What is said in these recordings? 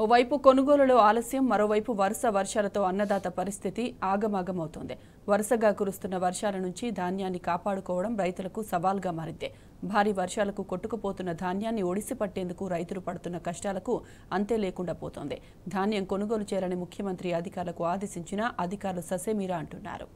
ఓవైపు కొనుగోలులో ఆలస్యం, మరోవైపు వరుస వర్షాలతో అన్నదాత పరిస్థితి ఆగమాగమవుతోంది. వరుసగా కురుస్తున్న వర్షాల నుంచి ధాన్యాన్ని కాపాడుకోవడం రైతులకు సవాల్గా మారింది. భారీ వర్షాలకు కొట్టుకుపోతున్న ధాన్యాన్ని ఒడిసి పట్టేందుకు రైతులు పడుతున్న కష్టాలకు అంతే లేకుండా పోతోంది. ధాన్యం కొనుగోలు చేయాలని ముఖ్యమంత్రి అధికారులకు ఆదేశించినా అధికారులు ససేమిరా అంటున్నారు.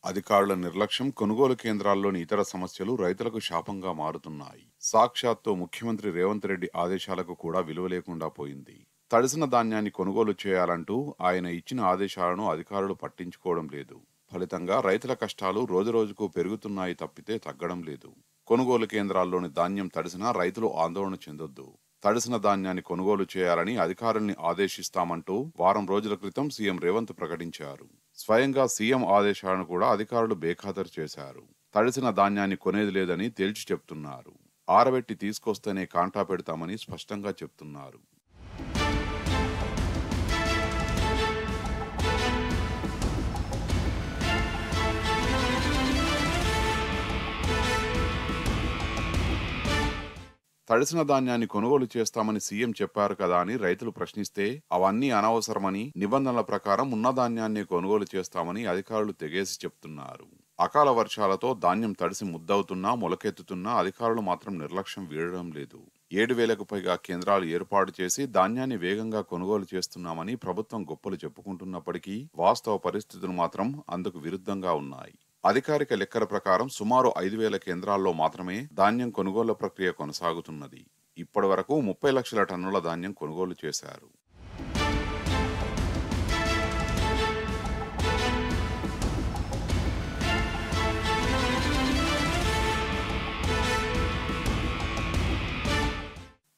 అధికారుల నిర్లక్ష్యం, కొనుగోలు కేంద్రాల్లోని ఇతర సమస్యలు రైతులకు శాపంగా మారుతున్నాయి. సాక్షాత్తు ముఖ్యమంత్రి రేవంత్ రెడ్డి ఆదేశాలకు కూడా విలువ లేకుండా పోయింది. తడిసిన ధాన్యాన్ని కొనుగోలు చేయాలంటూ ఆయన ఇచ్చిన ఆదేశాలను అధికారులు పట్టించుకోవడం లేదు. ఫలితంగా రైతుల కష్టాలు రోజురోజుకు పెరుగుతున్నాయి తప్పితే తగ్గడం లేదు. కొనుగోలు కేంద్రాల్లోని ధాన్యం తడిసినా రైతులు ఆందోళన చెందొద్దు. తడిసిన ధాన్యాన్ని కొనుగోలు చేయాలని అధికారుల్ని ఆదేశిస్తామంటూ వారం రోజుల క్రితం సీఎం రేవంత్ ప్రకటించారు. స్వయంగా సీఎం ఆదేశాలను కూడా అధికారులు బేఖాతరు చేశారు. తడిసిన ధాన్యాన్ని కొనేది లేదని తేల్చి చెప్తున్నారు. ఆరబెట్టి తీసుకొస్తేనే కాంటా పెడతామని స్పష్టంగా చెప్తున్నారు. తడిసిన ధాన్యాన్ని కొనుగోలు చేస్తామని సీఎం చెప్పారు కదా అని రైతులు ప్రశ్నిస్తే అవన్నీ అనవసరమని, నిబంధనల ప్రకారం ఉన్న ధాన్యాన్ని కొనుగోలు చేస్తామని అధికారులు తెగేసి చెప్తున్నారు. అకాల వర్షాలతో ధాన్యం తడిసి ముద్దవుతున్నా, మొలకెత్తుతున్నా అధికారులు మాత్రం నిర్లక్ష్యం వీడడం లేదు. 7,000కు పైగా కేంద్రాలు ఏర్పాటు చేసి ధాన్యాన్ని వేగంగా కొనుగోలు చేస్తున్నామని ప్రభుత్వం గొప్పలు చెప్పుకుంటున్నప్పటికీ వాస్తవ పరిస్థితులు మాత్రం అందుకు విరుద్ధంగా ఉన్నాయి. అధికారిక లెక్కల ప్రకారం సుమారు 5,000 కేంద్రాల్లో మాత్రమే ధాన్యం కొనుగోలు ప్రక్రియ కొనసాగుతున్నది. ఇప్పటి వరకు 30 లక్షల టన్నుల ధాన్యం కొనుగోలు చేశారు.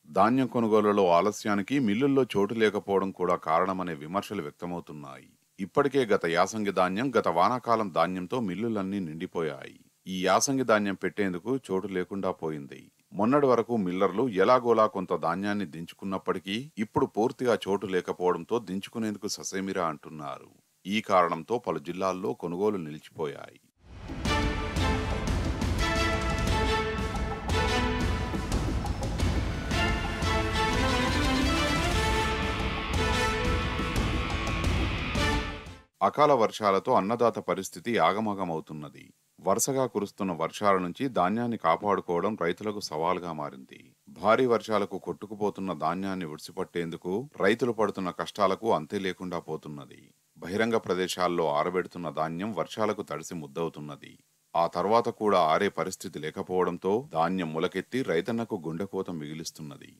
ధాన్యం కొనుగోలులో ఆలస్యానికి మిల్లుల్లో చోటు లేకపోవడం కూడా కారణమనే విమర్శలు వ్యక్తమవుతున్నాయి. ఇప్పటికే గత యాసంగి ధాన్యం, గత వానాకాలం ధాన్యంతో మిల్లులన్నీ నిండిపోయాయి. ఈ యాసంగి ధాన్యం పెట్టేందుకు చోటు లేకుండా పోయింది. మొన్నటి వరకు మిల్లర్లు ఎలాగోలా కొంత ధాన్యాన్ని దించుకున్నప్పటికీ ఇప్పుడు పూర్తిగా చోటు లేకపోవడంతో దించుకునేందుకు ససేమిరా అంటున్నారు. ఈ కారణంతో పలు జిల్లాల్లో కొనుగోలు నిలిచిపోయాయి. అకాల వర్షాలతో అన్నదాత పరిస్థితి ఆగమగమవుతున్నది. వరుసగా కురుస్తున్న వర్షాల నుంచి ధాన్యాన్ని కాపాడుకోవడం రైతులకు సవాల్గా మారింది. భారీ వర్షాలకు కొట్టుకుపోతున్న ధాన్యాన్ని విడిచిపట్టేందుకు రైతులు పడుతున్న కష్టాలకు అంతే లేకుండా పోతున్నది. బహిరంగ ప్రదేశాల్లో ఆరబెడుతున్న ధాన్యం వర్షాలకు తడిసి ముద్దవుతున్నది. ఆ తర్వాత కూడా ఆరే పరిస్థితి లేకపోవడంతో ధాన్యం మొలకెత్తి రైతన్నకు గుండెకోత మిగిలిస్తున్నది.